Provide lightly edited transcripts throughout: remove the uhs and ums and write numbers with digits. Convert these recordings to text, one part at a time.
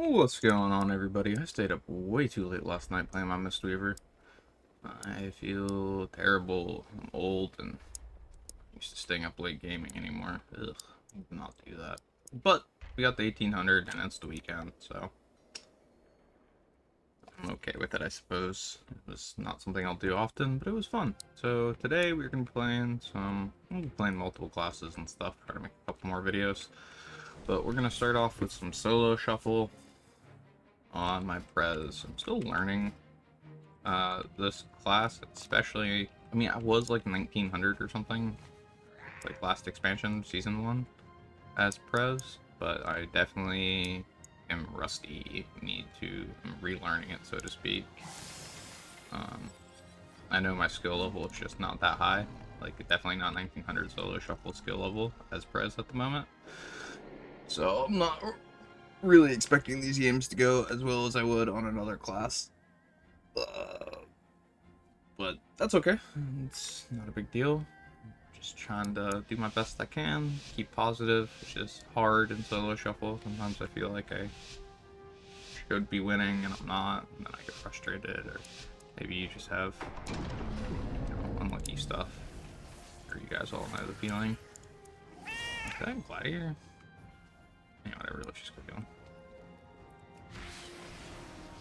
What's going on, everybody? I stayed up way too late last night playing my Mistweaver. I feel terrible. I'm old and used to staying up late gaming anymore. Ugh, not do that. But we got the 1800 and it's the weekend, so I'm okay with it, I suppose. It was not something I'll do often, but it was fun. So today we're gonna be playing multiple classes and stuff. Try to make a couple more videos. But we're gonna start off with some solo shuffle on my Prez. I'm still learning this class, especially. I mean, I was like 1900 or something, like last expansion, season 1, as Prez, but I definitely am rusty. Need to I'm relearning it, so to speak. I know my skill level is just not that high. Like, definitely not 1900 solo shuffle skill level as Prez at the moment. So I'm not really expecting these games to go as well as I would on another class. But that's okay. It's not a big deal. Just trying to do my best I can, keep positive, which is hard in solo shuffle. Sometimes I feel like I should be winning and I'm not, and then I get frustrated, or maybe you just have, unlucky stuff. Or you guys all know the feeling. Did I have Gladiator? Yeah, whatever, let's just go going.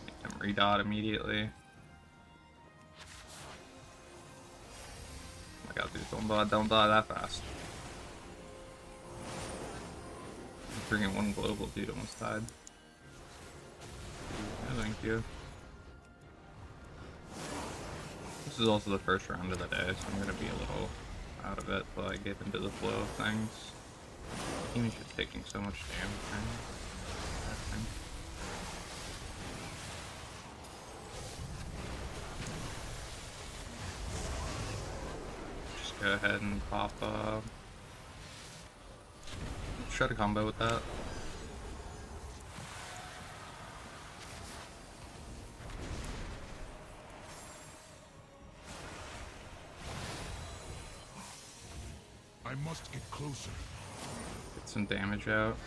Make them redot immediately. Oh my god, dude, don't die that fast. Bringing one global dude almost died. Yeah, thank you. This is also the first round of the day, so I'm gonna be a little out of it till I get into the flow of things. The team is just taking so much damage right now. Just go ahead and pop try to combo with that. I must get closer. Get some damage out.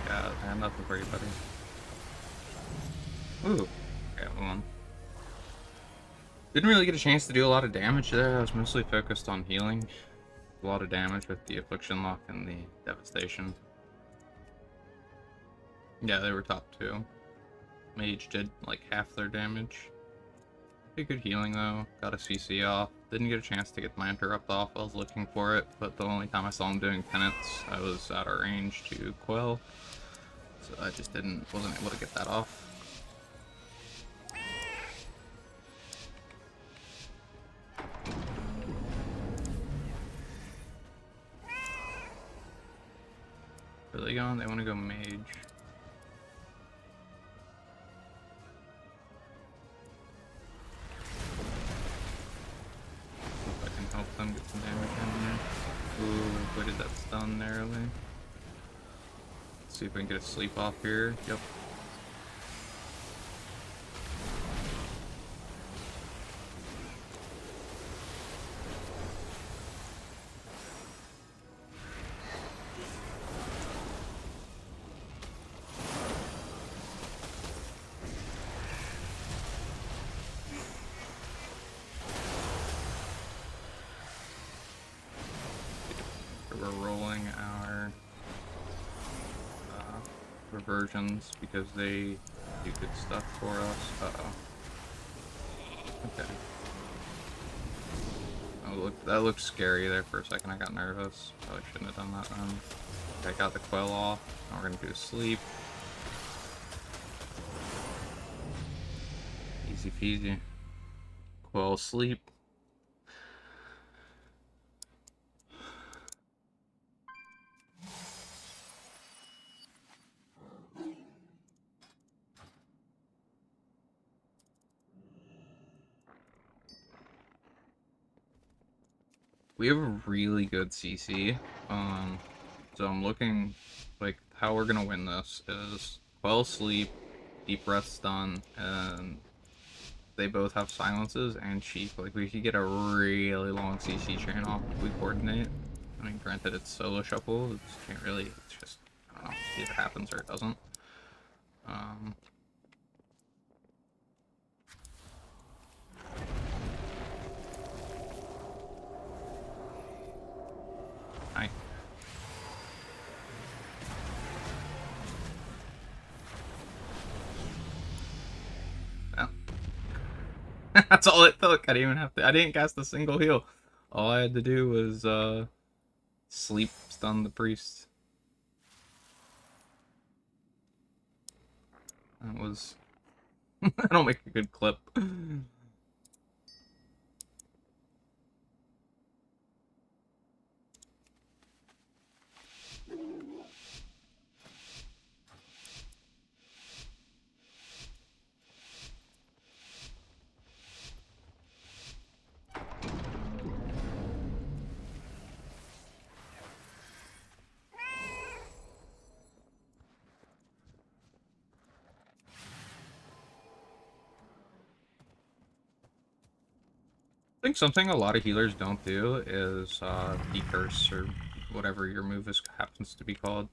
I have nothing for you, buddy. Ooh, got one. Didn't really get a chance to do a lot of damage there. I was mostly focused on healing. A lot of damage with the Affliction Lock and the Devastation. Yeah, they were top 2. Mage did like half their damage. Pretty good healing though. Got a CC off. Didn't get a chance to get my interrupt off. I was looking for it, but the only time I saw him doing penance, I was out of range to quell. So I just wasn't able to get that off. Where are they going? They want to go mage. If I can help them get some damage in here. Ooh, avoided that stun narrowly. Let's see if we can get a sleep off here. Yep. We're rolling our reversions because they do good stuff for us. Uh-oh. Okay. Oh, look, that looked scary there for a second. I got nervous. Probably shouldn't have done that then. Okay, I got the quell off. Now we're gonna do sleep. Easy peasy. Quell sleep. We have a really good CC. So I'm looking like how we're gonna win this is Quell Sleep, Deep Breath Stun, and they both have silences and Cheek. Like we could get a really long CC chain off if we coordinate. I mean, granted it's solo shuffle, it can't really. It's just I don't know, either happens or it doesn't. Um, I well, that's all it took. I didn't even have to. I didn't cast a single heal. All I had to do was sleep stun the priest. That was. I don't make a good clip. I think something a lot of healers don't do is decurse or whatever your move is happens to be called.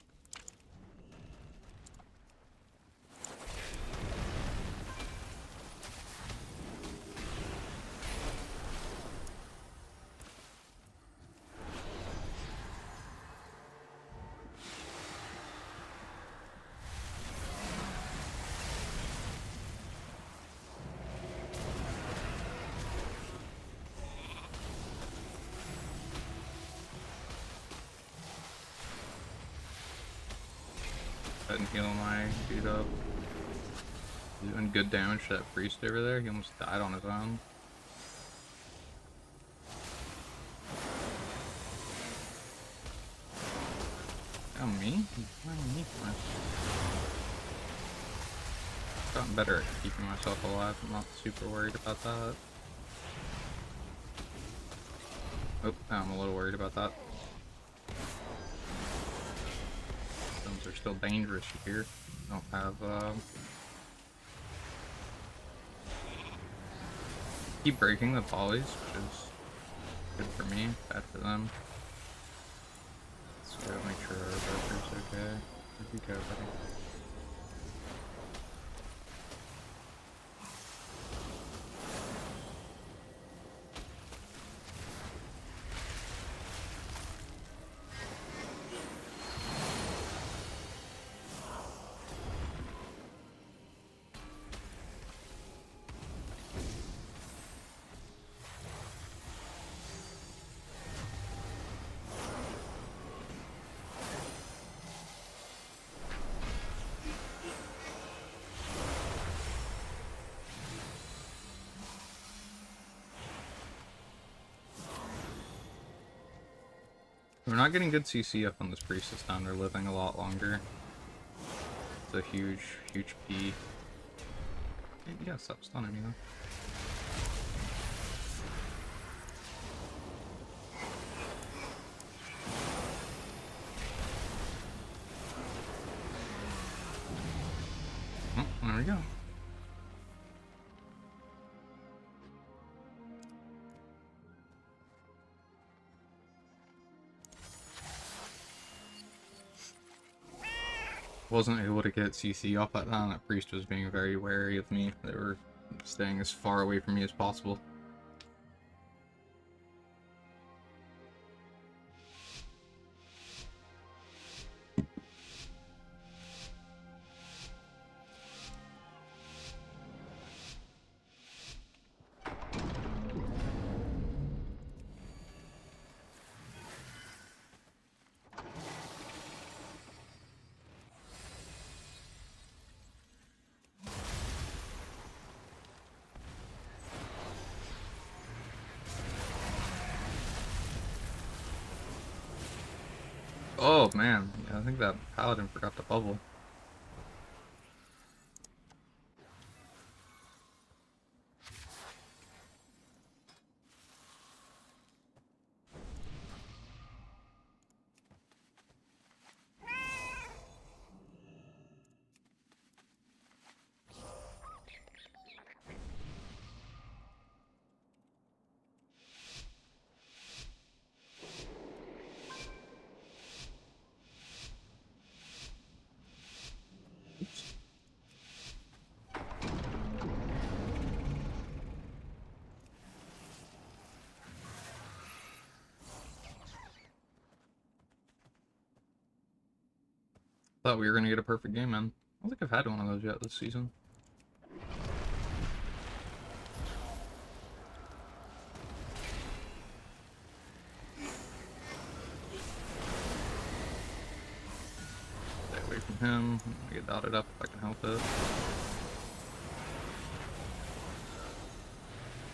Go ahead and heal my dude up. Doing good damage to that priest over there. He almost died on his own. Oh, me? Why on me for? I've gotten better at keeping myself alive. I'm not super worried about that. Oh, I'm a little worried about that. Stones are still dangerous here. Don't have, keep breaking the polys, which is good for me, bad for them. Let's go make sure our broker's okay. Where'd you go, buddy? We're not getting good CC up on this priest this time. They're living a lot longer. It's a huge, huge P. You gotta stop stunning me though. Oh, there we go. Wasn't able to get CC off at that. That priest was being very wary of me. They were staying as far away from me as possible. Oh man, yeah, I think that paladin forgot to bubble. thought we were gonna get a perfect game, man. I don't think I've had one of those yet this season. Stay away from him. I'm gonna get dotted up if I can help it.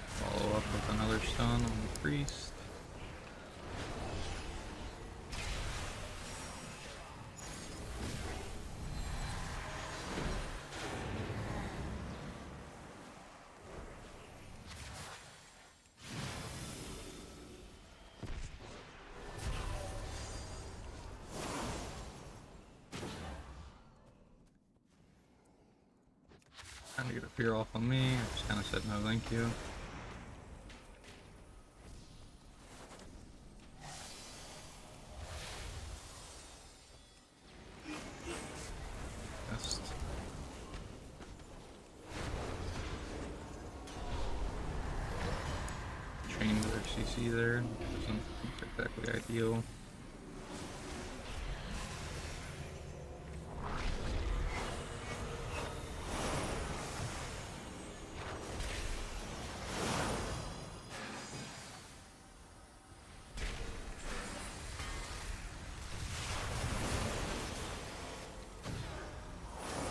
Follow up with another stun on the priest. Trying to get a fear off on me. I just kind of said no thank you. Best. Chained their CC there. Isn't exactly ideal.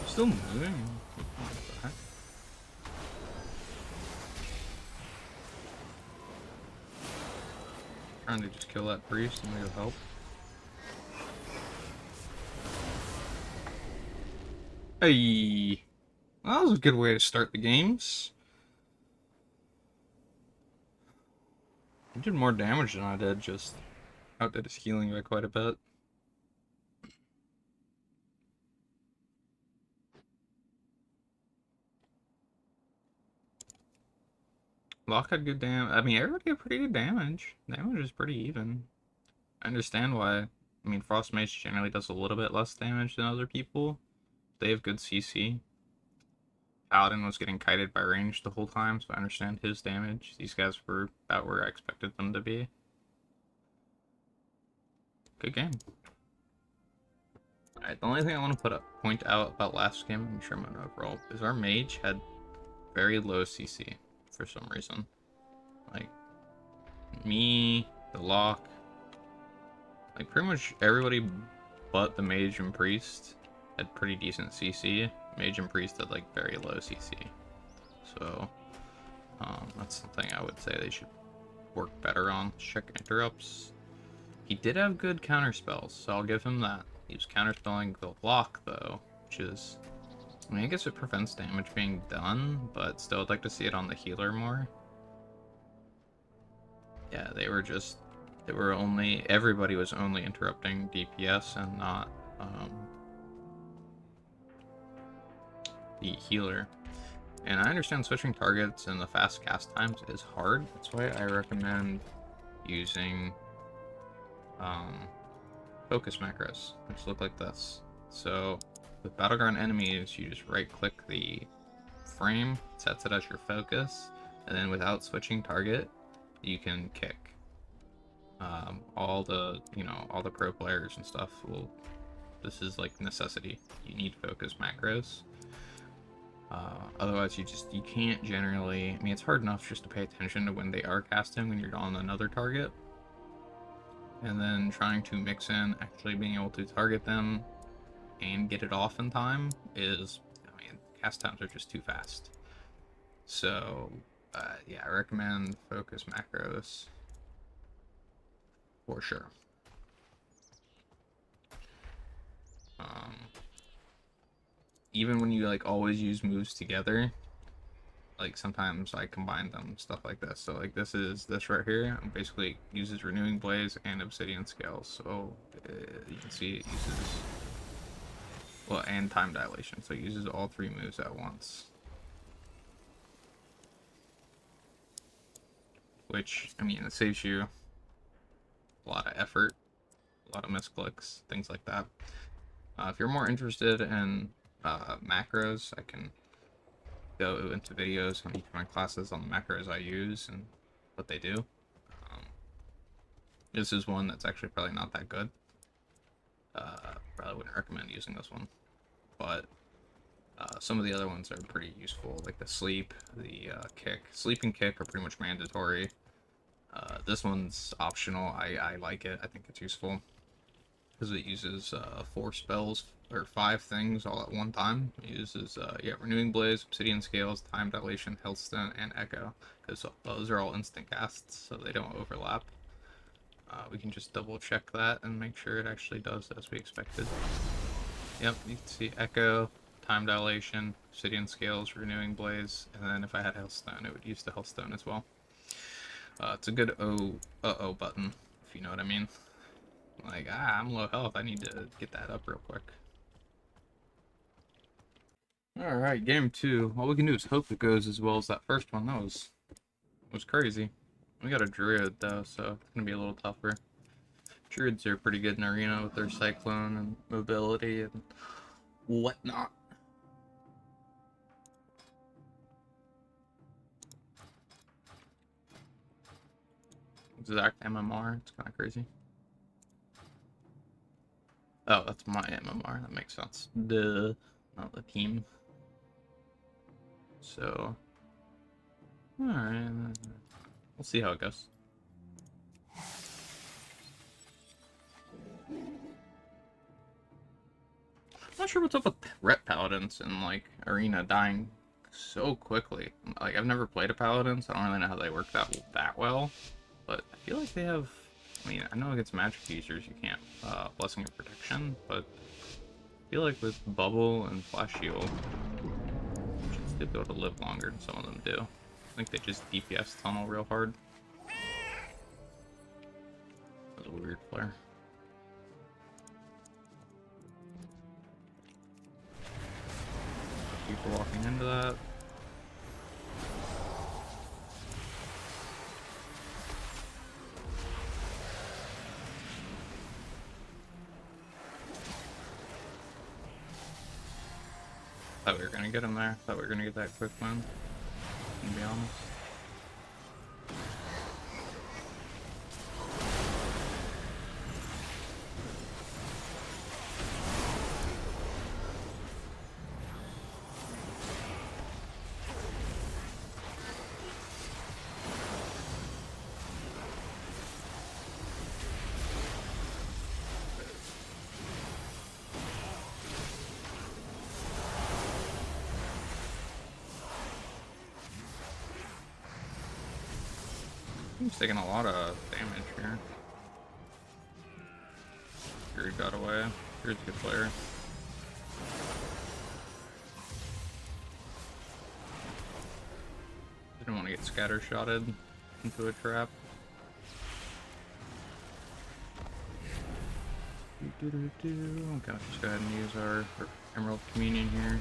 Still moving? What the heck? Trying to just kill that priest and it'll help. Hey! Well, that was a good way to start the games. He did more damage than I did, just outdid his healing by quite a bit. Locke had good damage. I mean, everybody had pretty good damage. Damage is pretty even. I understand why. I mean, Frost Mage generally does a little bit less damage than other people. They have good CC. Paladin was getting kited by range the whole time, so I understand his damage. These guys were about where I expected them to be. Good game. Alright, the only thing I want to point out about last game, I'm sure I'm going to overall, is our mage had very low CC for some reason. Like, me, the Locke, like pretty much everybody but the mage and priest had pretty decent CC. Mage and priest had like very low CC. So, that's something I would say they should work better on. Check interrupts. He did have good counter spells, so I'll give him that. He was counterspelling the Locke though, which is, I mean, I guess it prevents damage being done, but still I'd like to see it on the healer more. Yeah, everybody was only interrupting DPS and not the healer. And I understand switching targets and the fast cast times is hard. That's why I recommend using focus macros, which look like this. So with battleground enemies, you just right click the frame, sets it as your focus, and then without switching target, you can kick. All the pro players and stuff this is like necessity. You need focus macros. Otherwise you can't generally, I mean, it's hard enough just to pay attention to when they are casting when you're on another target. And then trying to mix in actually being able to target them and get it off in time is, I mean, cast times are just too fast. So, yeah, I recommend focus macros for sure. Even when you like always use moves together, like sometimes I combine them, stuff like this. So like this right here basically uses Renewing Blaze and Obsidian Scales. So you can see it uses, well, and Time Dilation. So it uses all three moves at once. Which, I mean, it saves you a lot of effort, a lot of misclicks, things like that. If you're more interested in macros, I can go into videos on each of my classes on the macros I use and what they do. This is one that's actually probably not that good. Probably wouldn't recommend using this one, but some of the other ones are pretty useful, like the sleep, the kick. Sleep and kick are pretty much mandatory. This one's optional. I like it. I think it's useful because it uses 4 spells or 5 things all at one time. It uses Renewing Blaze, Obsidian Scales, Time Dilation, Healthstone, and Echo, because those are all instant casts, so they don't overlap. We can just double check that and make sure it actually does as we expected. Yep, you can see Echo, Time Dilation, Obsidian Scales, Renewing Blaze, and then if I had Healthstone, it would use the Healthstone as well. It's a good uh-oh button, if you know what I mean. Like, I'm low health, I need to get that up real quick. Alright, game 2. All we can do is hope it goes as well as that first one. That was crazy. We got a Druid, though, so it's gonna be a little tougher. Druids are pretty good in Arena with their Cyclone and mobility and whatnot. Exact MMR, it's kind of crazy. Oh, that's my MMR, that makes sense. Duh, not the team. So, alright, we'll see how it goes. I'm not sure what's up with Ret Paladins in, like, Arena dying so quickly. Like, I've never played a Paladin, so I don't really know how they work that well. But I feel like they have... I mean, I know against magic users you can't Blessing of Protection, but I feel like with Bubble and Flash Shield, you should still be able to live longer than some of them do. I think they just DPS tunnel real hard. That was a weird flare. People walking into that. Thought we were gonna get him there. Thought we were gonna get that quick win, to be honest. He's taking a lot of damage here. Druid got away. Druid's a good player. Didn't want to get scattershotted into a trap. Okay, let's just go ahead and use our Emerald Communion here.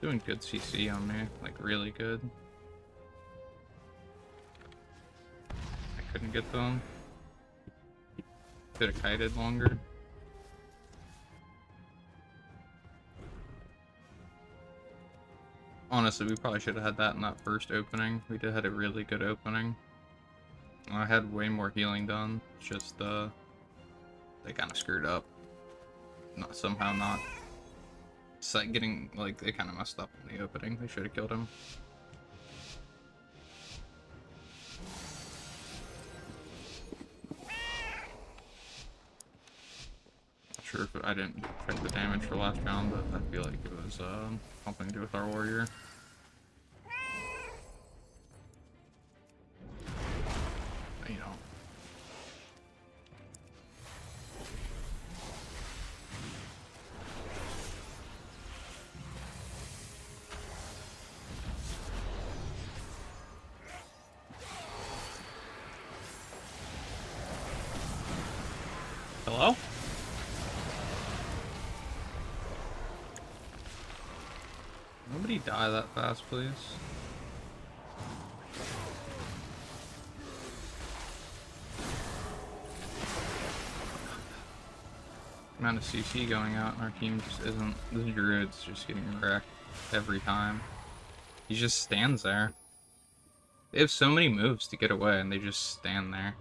Doing good CC on me, like really good. I couldn't get them. Could have kited longer. Honestly, we probably should have had that in that first opening. We did had a really good opening. I had way more healing done. It's just they kind of screwed up. Somehow not. It's like getting, like, they kind of messed up in the opening. They should have killed him. Not sure if I didn't check the damage for last round, but I feel like it was something to do with our warrior. You know. Hello? Nobody die that fast, please. amount of CC going out, and our team just isn't. The druid's just getting wrecked every time. He just stands there. They have so many moves to get away, and they just stand there.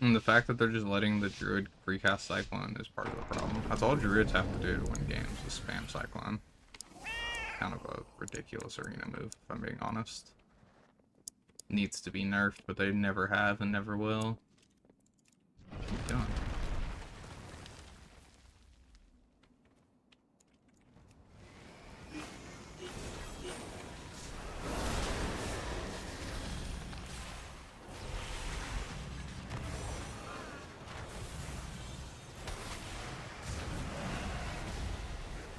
And the fact that they're just letting the druid precast Cyclone is part of the problem. That's all druids have to do to win games is spam Cyclone. Kind of a ridiculous arena move, if I'm being honest. Needs to be nerfed, but they never have and never will. Keep going.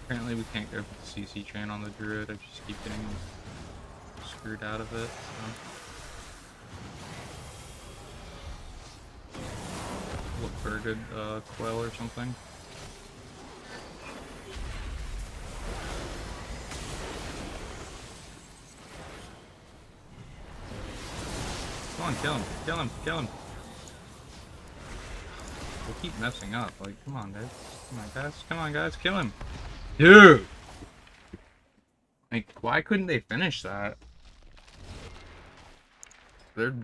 Apparently we can't go for the CC chain on the druid, I just keep getting screwed out of it, so. Look for a good quail or something. Come on, kill him, kill him, kill him! They keep messing up, like, come on guys, come on guys, kill him! Dude! Like, why couldn't they finish that? They're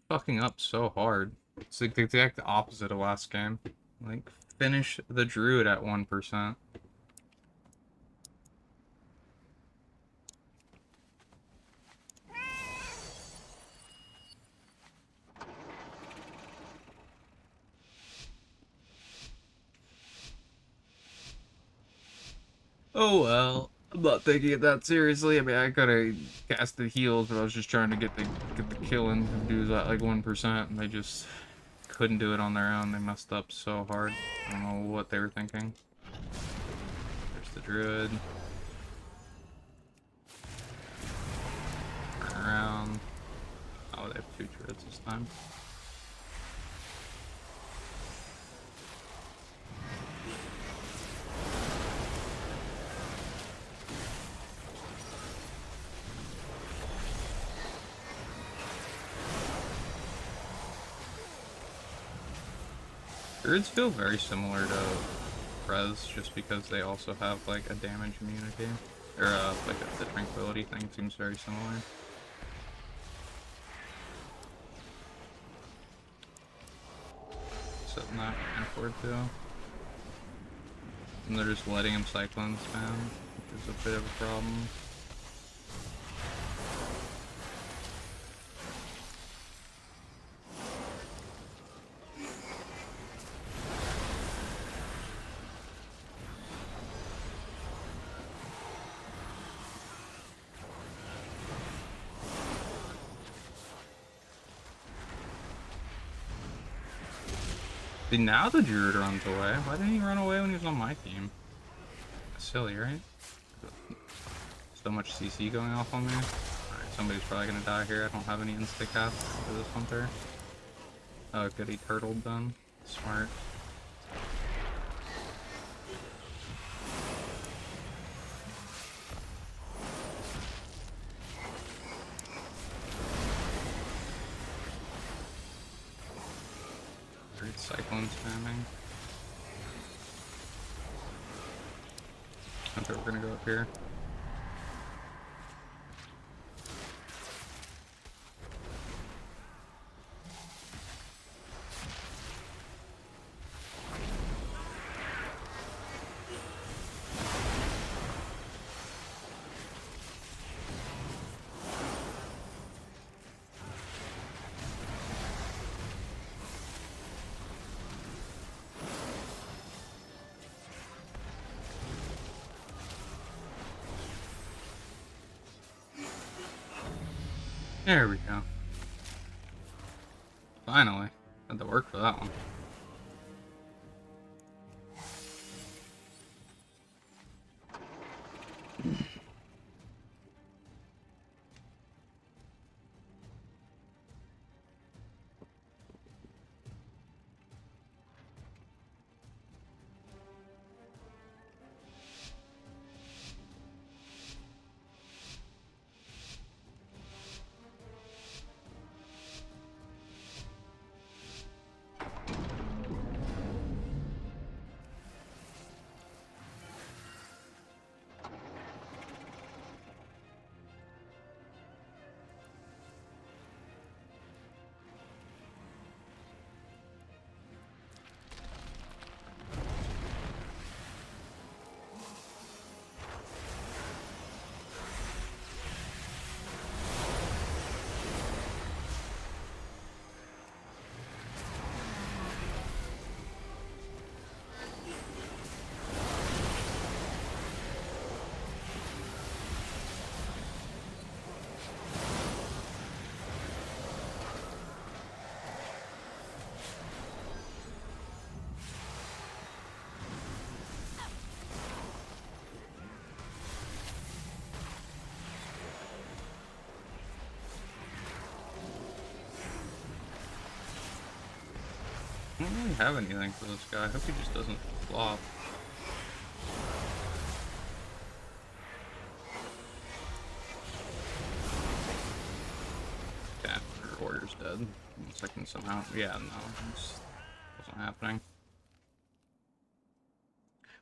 fucking up so hard. It's like the exact opposite of last game. Like, finish the druid at 1%. Oh well, I'm not taking it that seriously. I mean, I could have cast the heals, but I was just trying to get the kill in and do that like 1%, and they just couldn't do it on their own. They messed up so hard. I don't know what they were thinking. There's the druid. Turn around. Oh, they have 2 druids this time. Druids feel very similar to Prez, just because they also have like a damage immunity, or like the tranquility thing seems very similar. Setting that kind of forward too. And they're just letting him Cyclone spam, which is a bit of a problem. See, now the druid runs away. Why didn't he run away when he was on my team? Silly, right? So much CC going off on me. Alright, somebody's probably gonna die here. I don't have any insta-casts for this hunter. Oh, good, he turtled then. Smart. Great Cyclone spamming. Okay, we're gonna go up here. There we go. Finally. Had to work for that one. I don't really have anything for this guy. I hope he just doesn't flop. Okay, our order's dead. Unless I can somehow... Yeah, no, this wasn't happening.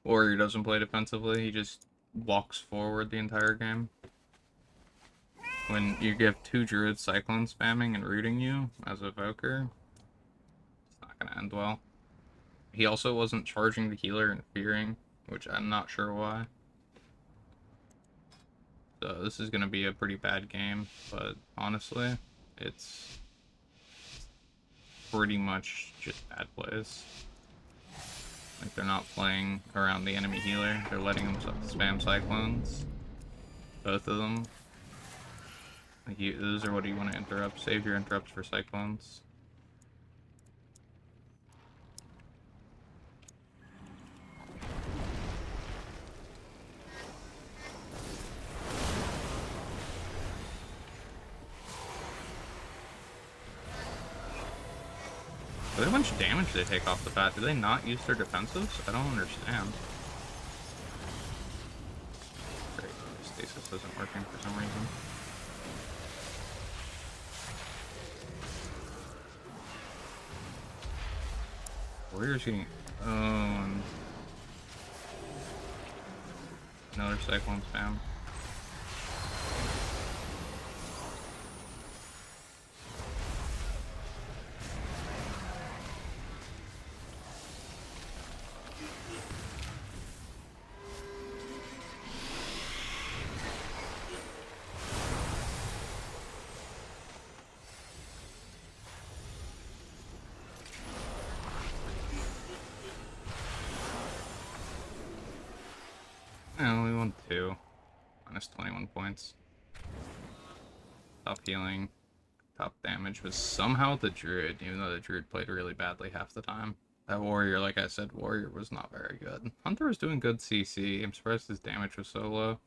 Warrior doesn't play defensively, he just walks forward the entire game. When you give 2 druids cyclone spamming and rooting you as a evoker, it's not gonna end well. He also wasn't charging the healer and fearing, which I'm not sure why. So this is gonna be a pretty bad game, but honestly, it's pretty much just bad plays. Like, they're not playing around the enemy healer, they're letting him spam cyclones. Both of them. Like, those are what you want to interrupt. Save your interrupts for cyclones. Look how much damage they take off the bat. Do they not use their defensives? I don't understand. Great, stasis isn't working for some reason. Warrior's getting owned. Another cyclone spam. Oh, we won 2. Minus 21 points. Top healing. Top damage was somehow the druid, even though the druid played really badly half the time. That warrior, like I said, warrior was not very good. Hunter was doing good CC. I'm surprised his damage was so low.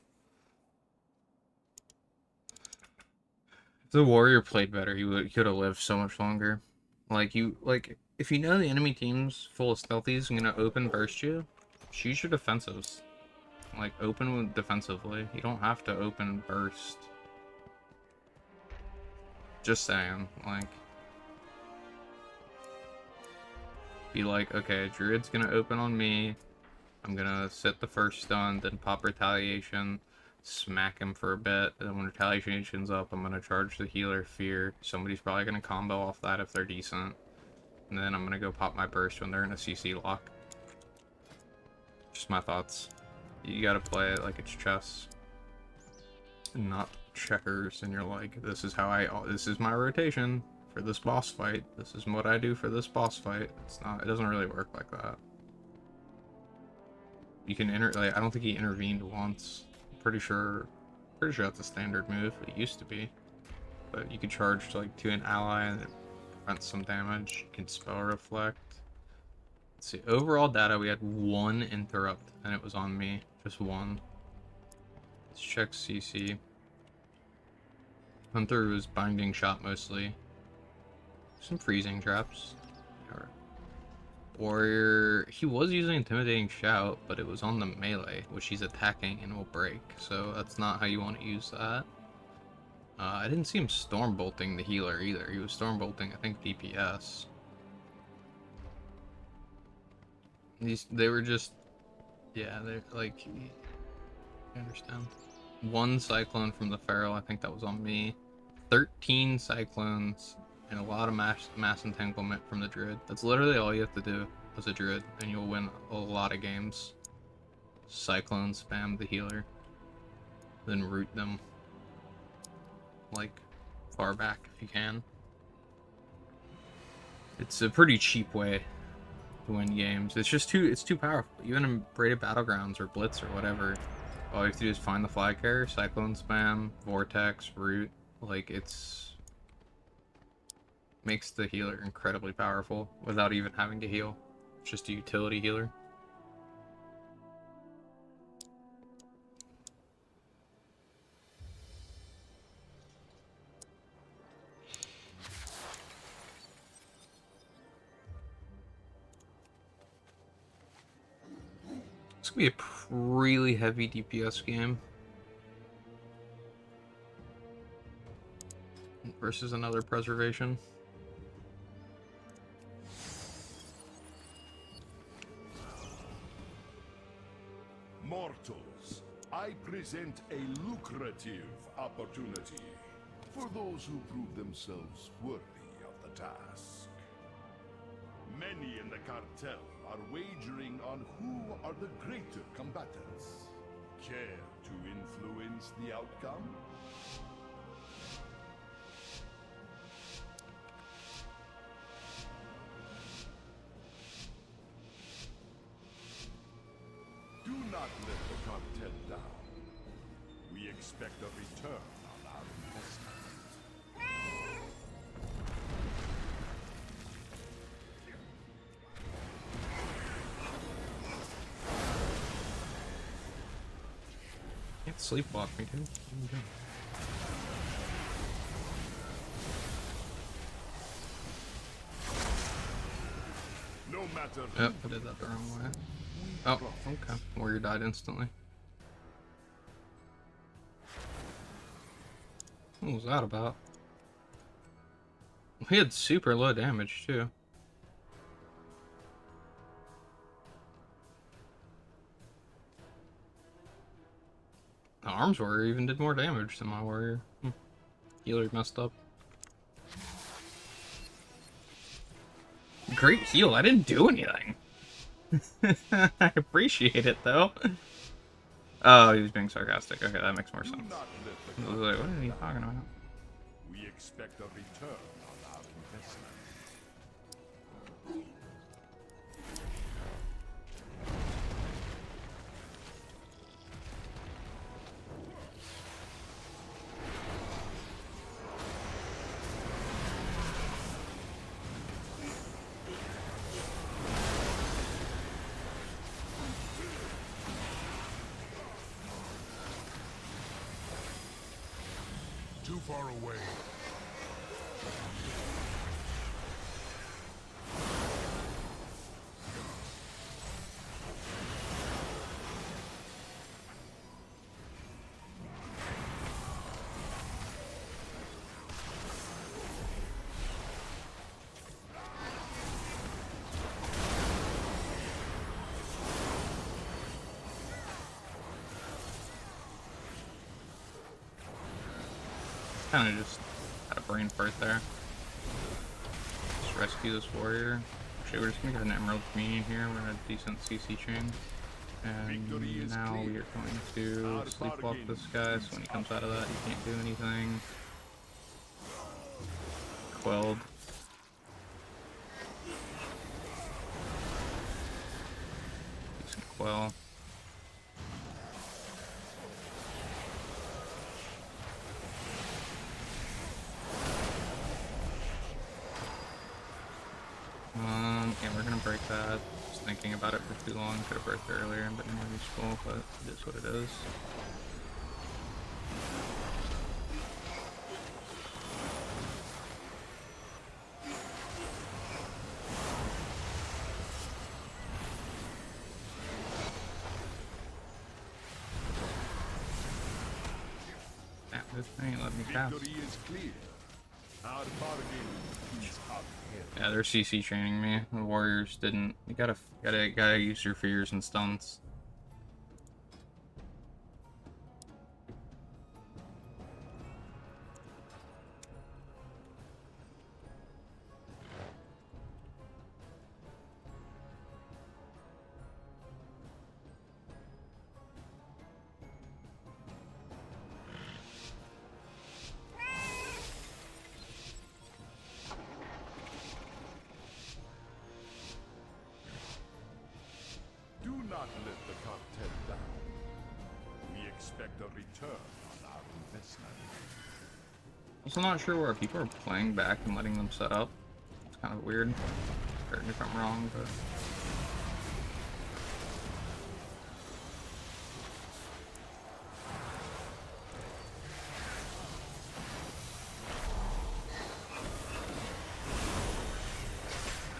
If the warrior played better, he could have lived so much longer. Like, if you know the enemy team's full of stealthies and gonna open burst you, choose your defensives. Like, open defensively. You don't have to open burst. Just saying, like, be like, okay, druid's gonna open on me. I'm gonna set the first stun, then pop retaliation, smack him for a bit, and then when retaliation's up, I'm gonna charge the healer fear. Somebody's probably gonna combo off that if they're decent. And then I'm gonna go pop my burst when they're in a CC lock. Just my thoughts. You gotta play it like it's chess, and not checkers, and you're like, this is my rotation for this boss fight. This is what I do for this boss fight. It doesn't really work like that. You can like, I don't think he intervened once. Pretty sure that's a standard move. It used to be. But you could charge to an ally and it prevents some damage. You can spell reflect. Let's see, overall data, we had 1 interrupt, and it was on me. Just 1. Let's check CC. Hunter was binding shot mostly. Some freezing traps. Warrior, he was using intimidating shout, but it was on the melee, which he's attacking and will break. So that's not how you want to use that. I didn't see him storm bolting the healer either. He was storm bolting, I think, DPS. They were just, yeah, they're like, you understand. 1 cyclone from the feral, I think that was on me. 13 cyclones and a lot of mass entanglement from the druid. That's literally all you have to do as a druid, and you'll win a lot of games. Cyclone spam the healer, then root them like far back if you can. It's a pretty cheap way to win games. It's too powerful. Even in braided battlegrounds or blitz or whatever, all you have to do is find the flag carrier, cyclone spam, vortex, root. Like, makes the healer incredibly powerful without even having to heal. It's just a utility healer. It's gonna be a really heavy DPS game. Versus another Preservation. Mortals, I present a lucrative opportunity for those who prove themselves worthy of the task. Many in the cartel are wagering on who are the greater combatants. Care to influence the outcome? Do not let the cartel down. We expect a return on our investment. Can't sleepwalk me, dude. What are you doing? No matter Yep, I did that the wrong way. Oh, okay. Warrior died instantly. What was that about? He had super low damage, too. The arms warrior even did more damage than my warrior. Healer messed up. Great heal, I didn't do anything. I appreciate it, though. Oh, he was being sarcastic. Okay, that makes more sense. I was like, what are you talking about? we expect a return on our investment. Too far away. Kind of just had a brain fart there. Just rescue this warrior. Actually, we're just gonna get an Emerald Communion here. We're gonna decent CC chain. And now we are going to sleepwalk this guy, so when he comes out of that, he can't do anything. Quelled. Decent quell. Yeah, we're gonna break that. Just thinking about it for too long. Could have broke it earlier and been more useful, but it is what it is. Damn, this thing ain't letting me pass. Victory is clear. Our bargain is upheld. Yeah, they're CC training me. The warriors didn't. You gotta use your fears and stunts. Do not let the cartel down. We expect a return on our investment. Also not sure where people are playing back and letting them set up. It's kind of weird. Correct me if I'm wrong, but...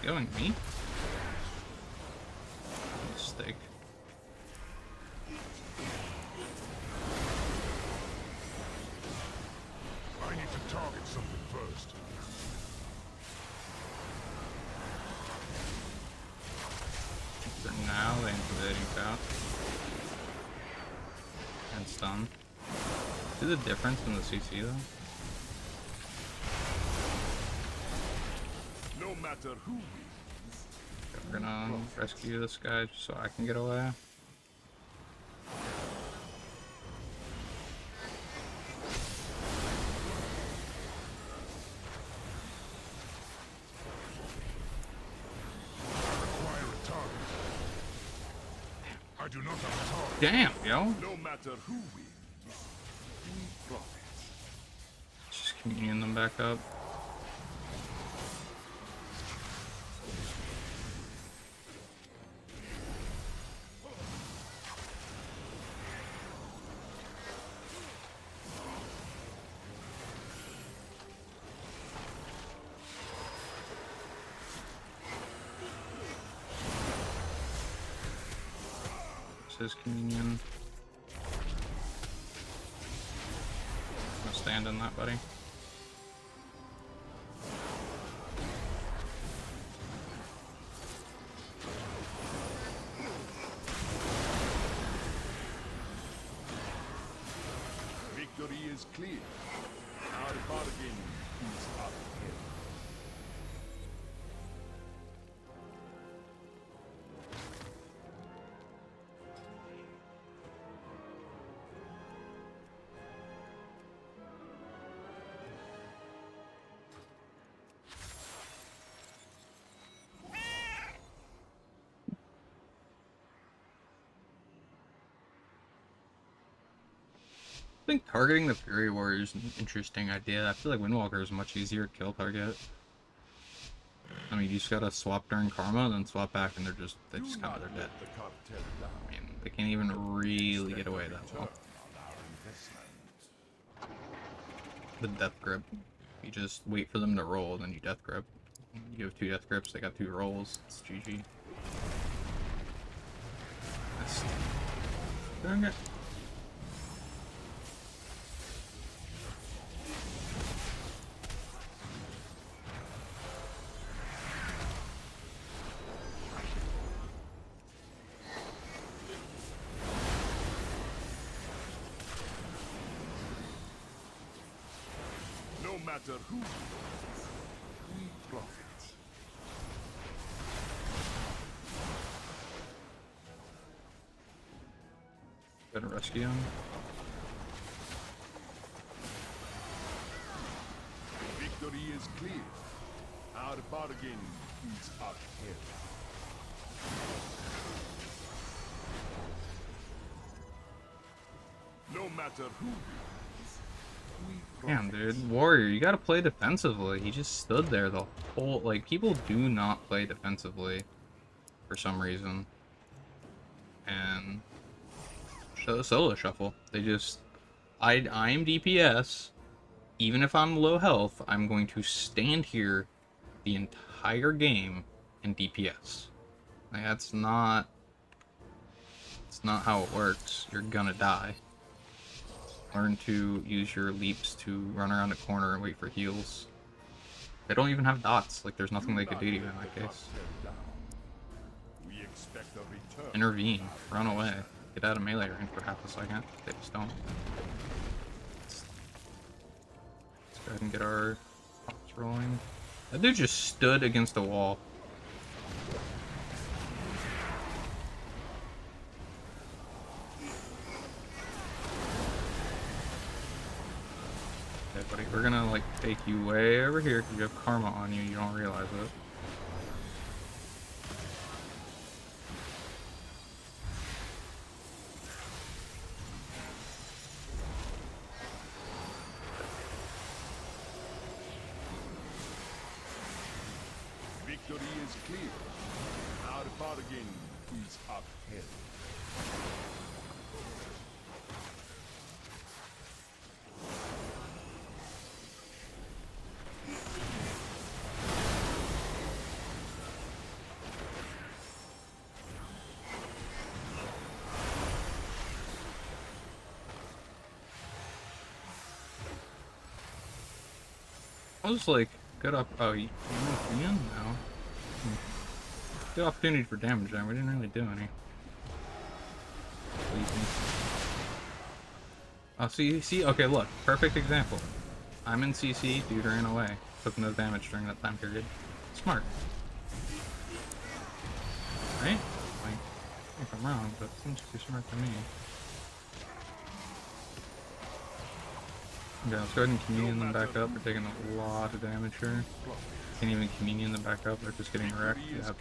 Going me? Mistake. devastating path. And stun. See the difference in the CC though? No matter who wins, We're gonna rescue this guy just so I can get away. I do not have a target. Damn, yo! No matter who wins, we profit. Just communion them back up. His communion. Gonna stand in that, buddy. Victory is clear. Our bargain is uphill. I think targeting the Fury Warrior is an interesting idea. I feel like Windwalker is much easier to kill target. I mean, you just gotta swap during Karma, and then swap back, and they're just they're dead. I mean, they can't even really get away that well. The Death Grip. You just wait for them to roll, then you Death Grip. You have 2 Death Grips, they got 2 rolls. It's GG. Dang it. No matter who wins, we profit. Gotta rescue him. Victory is clear. Our bargain is uphill. No matter who wins, we Damn, profit. dude. Warrior, you gotta play defensively. He just stood there the whole... Like, people do not play defensively for some reason. And... Solo shuffle. They just... I'm DPS. Even if I'm low health, I'm going to stand here the entire game and DPS. Like, that's not... It's not how it works. You're gonna die. Learn to use your leaps to run around a corner and wait for heals. They don't even have dots. Like, there's nothing they could do to you in that case. We expect a return. Intervene. Run away. Get out of melee range for half a second. They just don't. Let's go ahead and get our pops rolling. That dude just stood against a wall. Okay, buddy, we're gonna like take you way over here because you have karma on you. You don't realize it. Victory is clear. Our bargain is uphill. I was like, good up. Oh, you in now? Good opportunity for damage there. We didn't really do any. sleeping. Oh, see? Okay, look. Perfect example. I'm in CC, dude ran away. Took no damage during that time period. Smart. Right? Like, I think I'm wrong, but it seems too smart to me. Okay, let's go ahead and communion them back up. We're taking a lot of damage here. Can't even communion them back up. They're just getting wrecked. Yeah.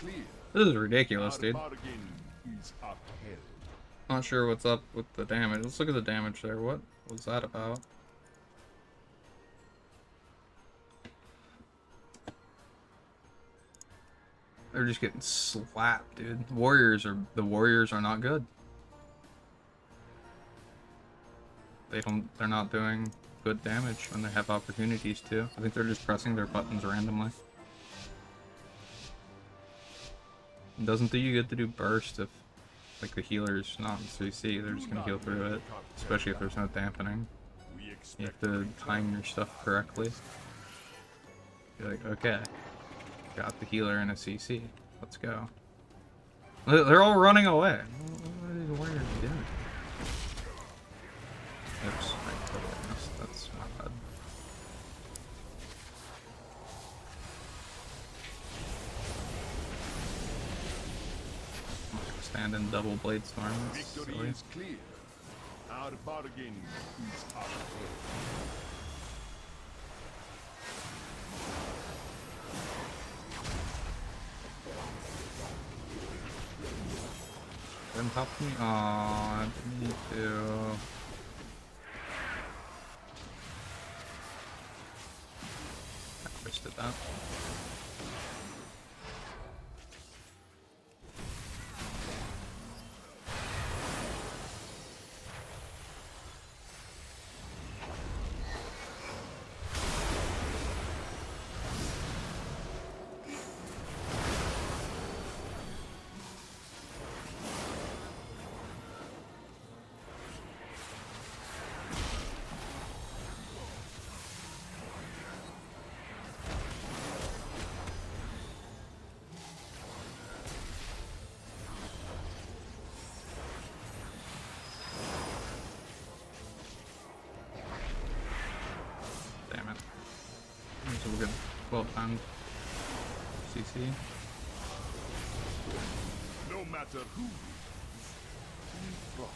This is ridiculous, dude. Not sure what's up with the damage. Let's look at the damage there. What was that about? They're just getting slapped, dude. The warriors are not good. They're not doing good damage when they have opportunities to. I think they're just pressing their buttons randomly. It doesn't do you good to do burst if, like, the healer's not in CC. They're just gonna heal through it, especially if there's no dampening. You have to time your stuff correctly. You're like, okay, got the healer in a CC. Let's go. They're all running away. What are these warriors doing? Oops, I totally missed. That's my bad. I'm gonna stand in double blade storm. Victory is clear. Our bargain is up. Didn't top me? Aw, I didn't need to. I twisted that. Damn it. So we're good. 12 times CC. No matter who wins, we profit.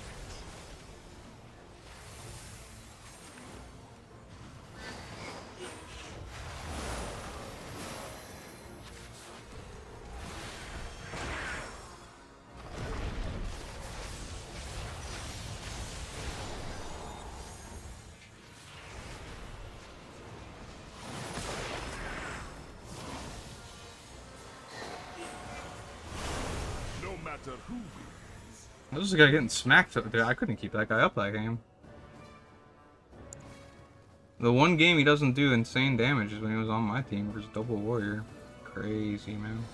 No matter who wins. This is a guy getting smacked. Dude, I couldn't keep that guy up that game. The one game he doesn't do insane damage is when he was on my team versus Double Warrior. Crazy, man.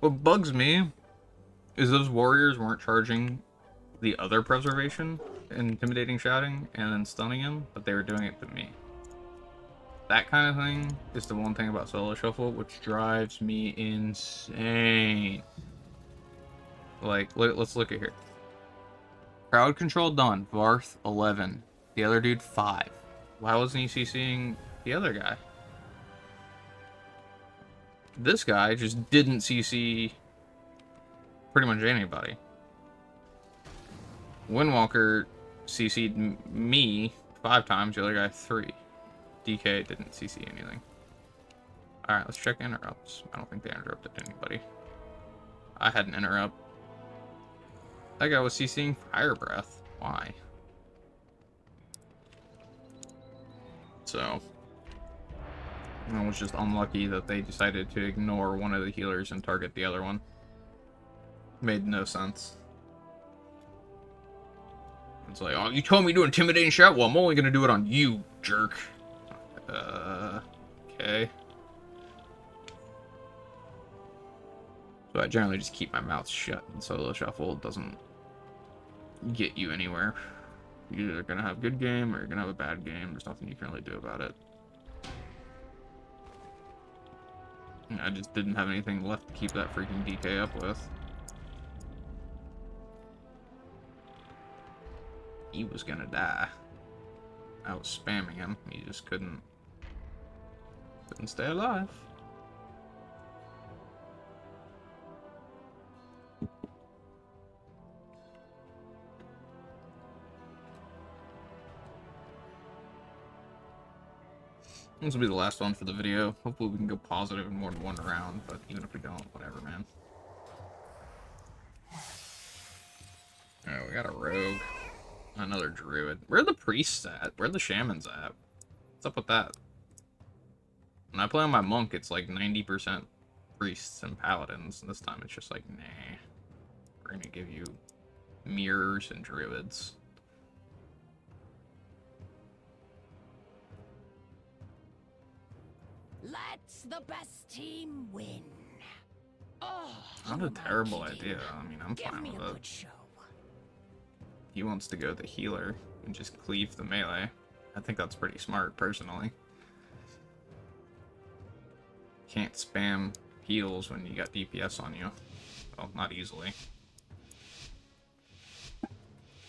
What bugs me is those warriors weren't charging the other preservation, intimidating shouting, and then stunning him, but they were doing it to me. That kind of thing is the one thing about solo shuffle which drives me insane. Like, let's look at here. Crowd control done. Varth 11. The other dude 5. Why wasn't he CCing the other guy? This guy just didn't CC pretty much anybody. Windwalker CC'd me 5 times, the other guy 3. DK didn't CC anything. Alright, let's check interrupts. I don't think they interrupted anybody. I had an interrupt. That guy was CCing Fire Breath. Why? So, it was just unlucky that they decided to ignore one of the healers and target the other one. Made no sense. It's like, oh, you told me to intimidate and shout? Well, I'm only gonna do it on you, jerk. Okay. So I generally just keep my mouth shut, and solo shuffle doesn't get you anywhere. You're either gonna have a good game or you're gonna have a bad game. There's nothing you can really do about it. I just didn't have anything left to keep that freaking DK up with. He was gonna die. I was spamming him. He just couldn't stay alive. This will be the last one for the video. Hopefully we can go positive in more than one round, but even if we don't, whatever, man. Alright, we got a rogue. Another druid. Where are the priests at? Where are the shamans at? What's up with that? When I play on my monk, it's like 90% priests and paladins. This time it's just like, nah. We're gonna give you mirrors and druids. Let the best team win. Oh, Not a terrible idea. I mean, I'm Give fine me with a it. good show. He wants to go the healer and just cleave the melee. I think that's pretty smart, personally. Can't spam heals when you got DPS on you. Well, not easily.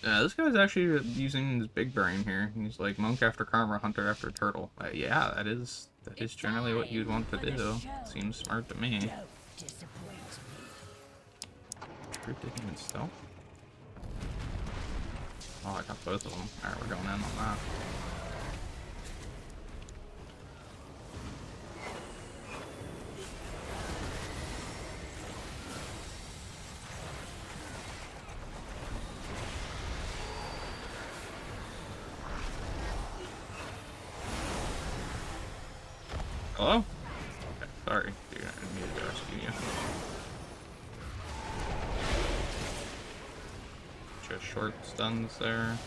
Yeah, this guy's actually using his big brain here. He's like, monk after karma, hunter after turtle. Yeah, that is generally what you'd want to do. Seems smart to me. Don't disappoint me. Truth didn't even stealth. Oh, I got both of them. Alright, we're going in on that. Hello? Okay, sorry. Dude, I needed to rescue you. Just short stuns there.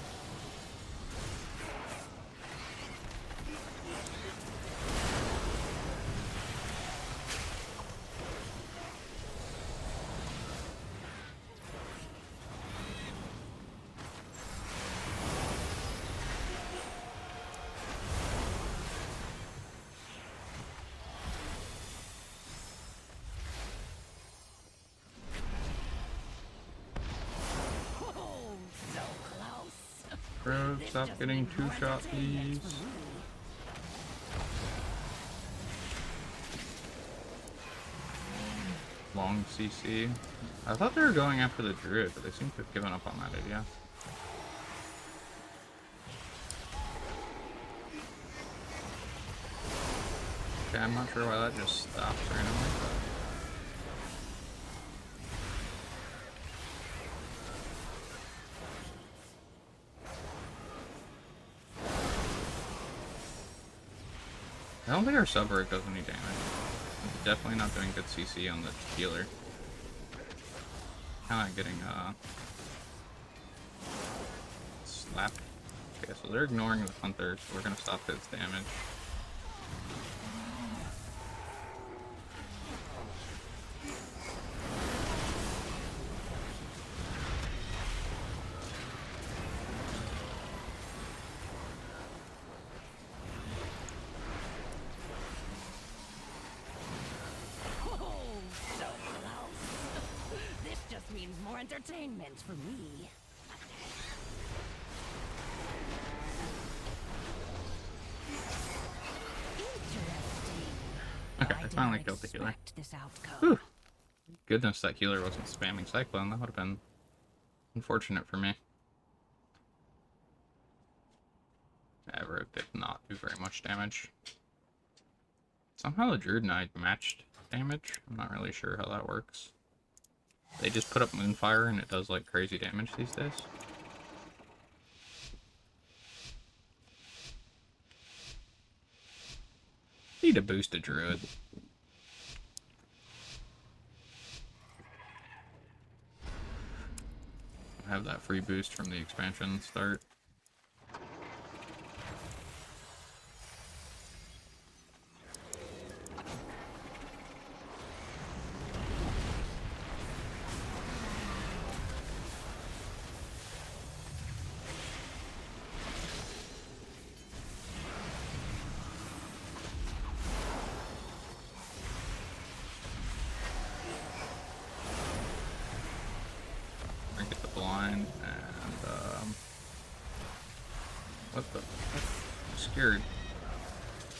Bro, stop getting two-shot, please. Long CC. I thought they were going after the druid, but they seem to have given up on that idea. Okay, I'm not sure why that just stopped randomly, but... I don't think our sub-break does any damage. It's definitely not doing good CC on the healer. Kinda getting, slapped. Okay, so they're ignoring the hunter, so we're gonna stop his damage. More entertainment for me. Okay, I finally killed the healer. Whew. Goodness, that healer wasn't spamming Cyclone. That would have been unfortunate for me. That rogue did not do very much damage. Somehow the Druid Knight matched damage. I'm not really sure how that works. They just put up Moonfire and it does like crazy damage these days. Need to boost a Druid. Have that free boost from the expansion start. scared.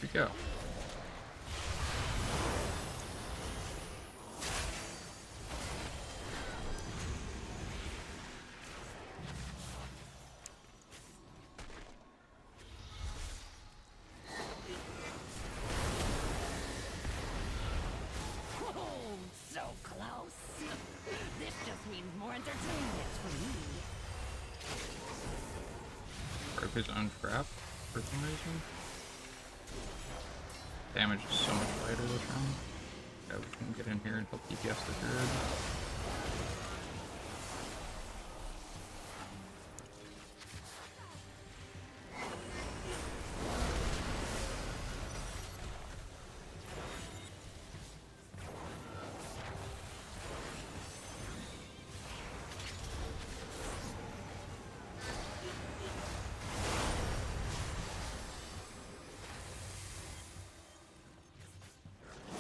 Where'd you go? Oh, so close. This just means more entertainment for me. Broke his own trap for some reason. Damage is so much lighter this round. Yeah, we can get in here and help DPS the druid.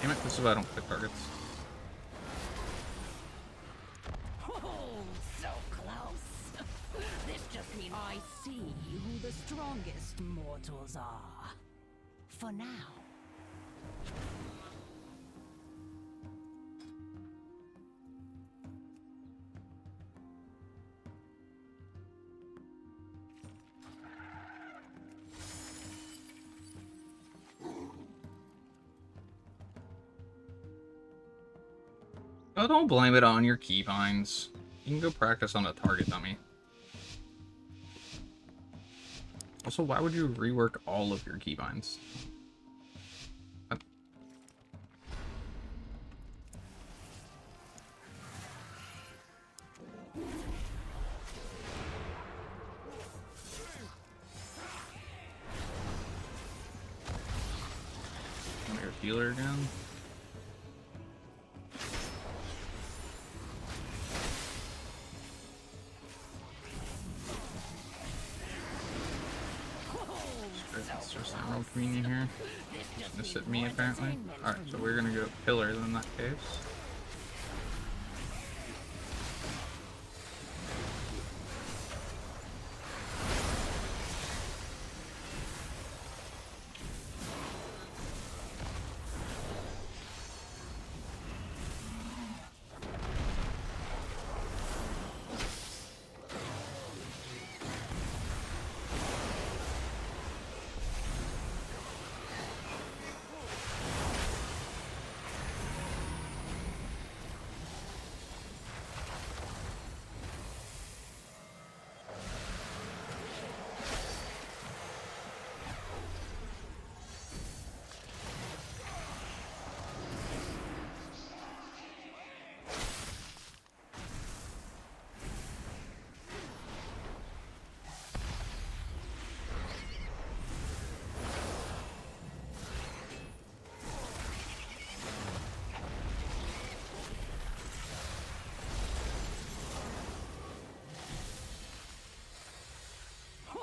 Damn it, this is why I don't pick targets. Oh, so close. This just means I see who the strongest mortals are. For now. Oh, don't blame it on your keybinds. You can go practice on a target dummy. Also, why would you rework all of your keybinds? What? Want your healer again? It's just an Emerald Communion here. Gonna sit me apparently. Alright, so we're gonna go pillar in that case.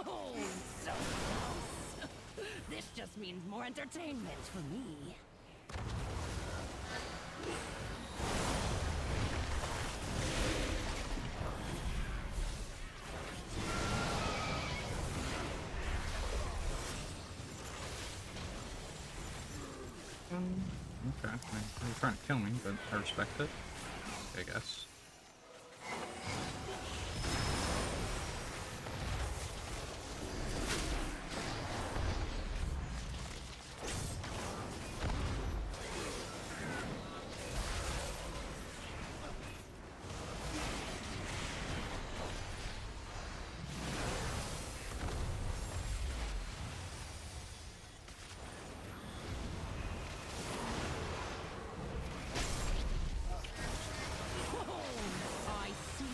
Oh, so close. This just means more entertainment for me. Okay, you're trying to kill me, but I respect it, I guess. I see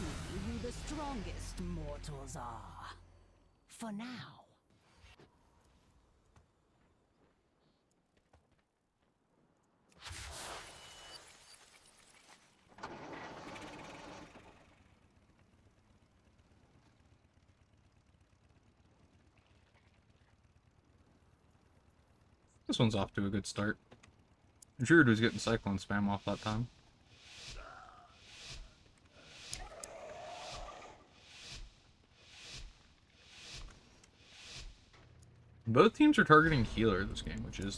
who the strongest mortals are. For now. This one's off to a good start. Druid was getting Cyclone spam off that time. Both teams are targeting healer this game, which is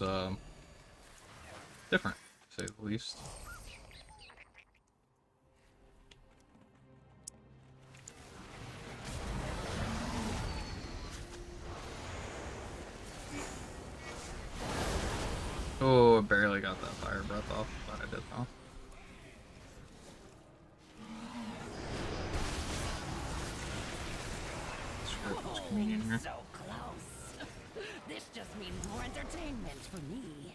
different, to say the least. Oh, I barely got that fire breath off, but I did though. Oh, so close. This just means more entertainment for me.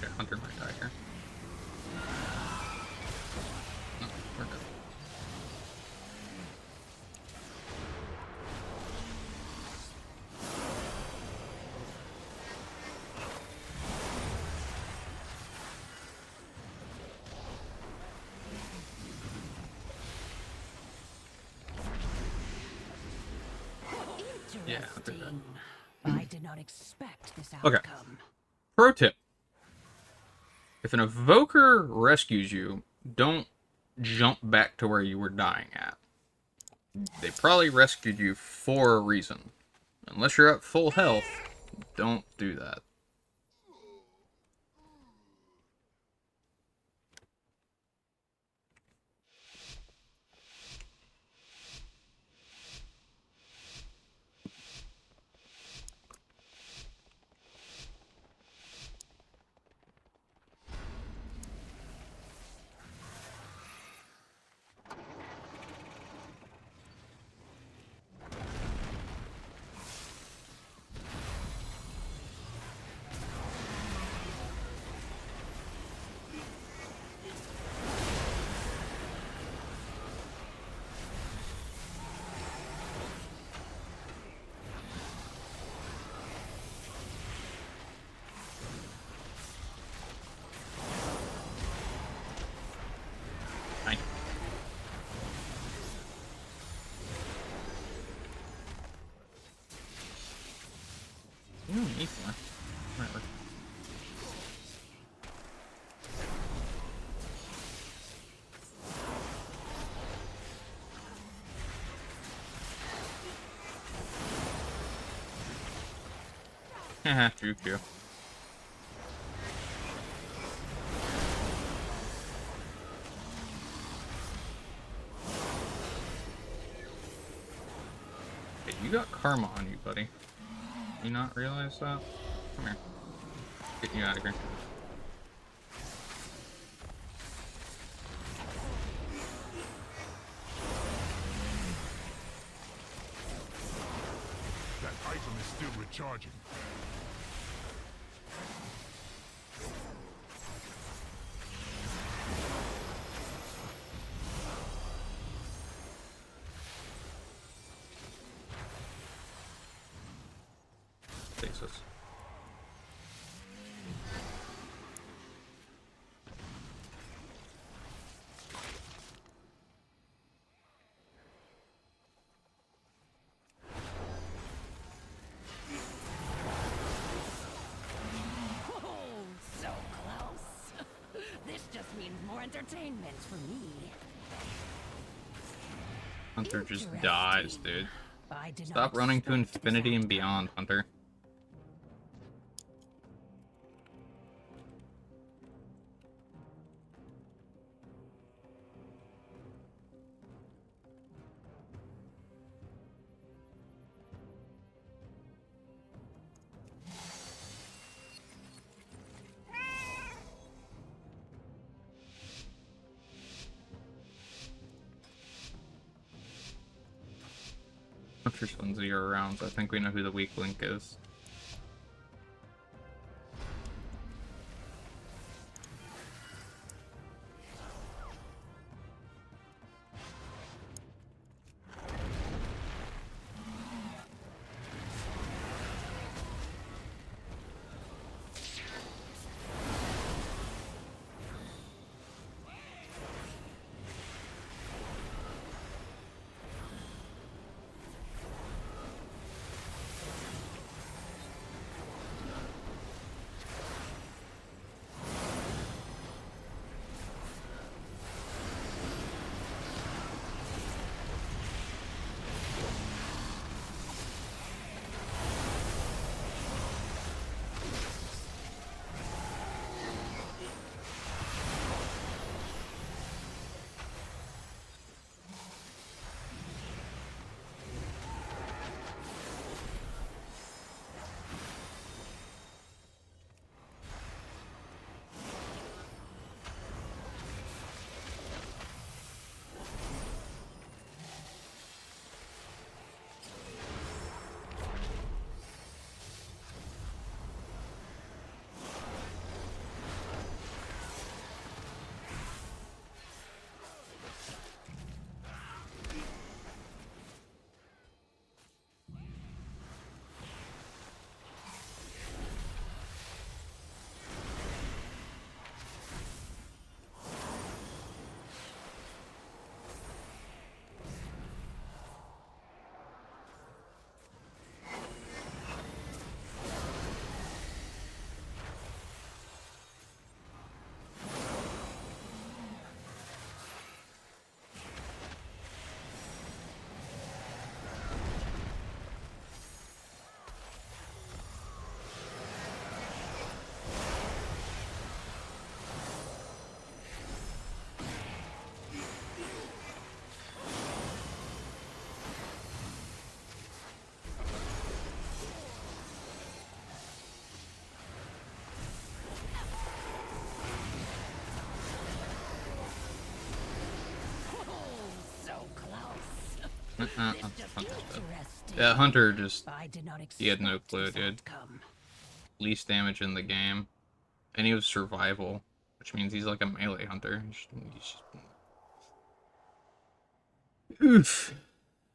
Okay, Hunter might die here. No, we're good. Yeah, Hunter dead. Interesting. I did not expect this Okay. outcome. Pro tip. If an evoker rescues you, don't jump back to where you were dying at. They probably rescued you for a reason. Unless you're at full health, don't do that. Fine. Need more. Might work. Haha, juke you. Hey, you got karma on you, buddy. You not realize that? Come here. Get you out of here. That item is still recharging. Stasis. Oh, so close. This just means more entertainment for me. Hunter just dies, dude. I did Stop not running to expect this infinity and outcome. beyond, Hunter. capture some 0 rounds. I think we know who the weak link is. Yeah, Hunter just, he had no clue, dude. Least damage in the game. And he was survival, which means he's like a melee hunter. Oof.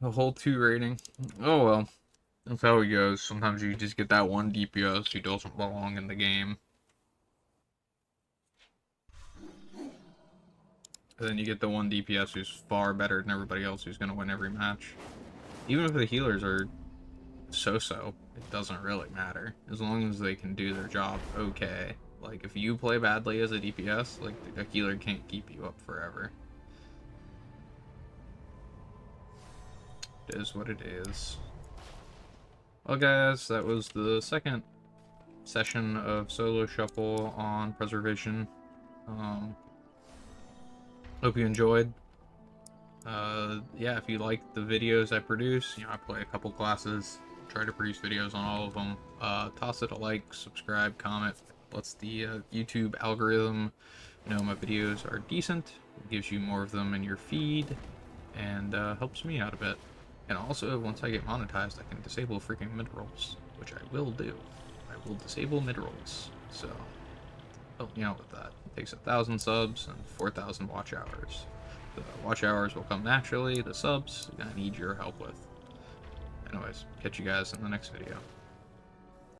A whole 2 rating. Oh well. That's how it goes. Sometimes you just get that one DPS who doesn't belong in the game. And then you get the one DPS who's far better than everybody else who's going to win every match. Even if the healers are so-so, it doesn't really matter. As long as they can do their job okay. Like, if you play badly as a DPS, like, a healer can't keep you up forever. It is what it is. Well, guys, that was the second session of Solo Shuffle on Preservation. Hope you enjoyed. Yeah, if you like the videos I produce, you know, I play a couple classes, try to produce videos on all of them. Toss it a like, subscribe, comment. Lets the YouTube algorithm know my videos are decent. It gives you more of them in your feed, and helps me out a bit. And also, once I get monetized, I can disable freaking mid-rolls, which I will do. I will disable mid-rolls, so help me out with that. It takes 1,000 subs and 4,000 watch hours. The watch hours will come naturally, the subs, I need your help with. Anyways, catch you guys in the next video.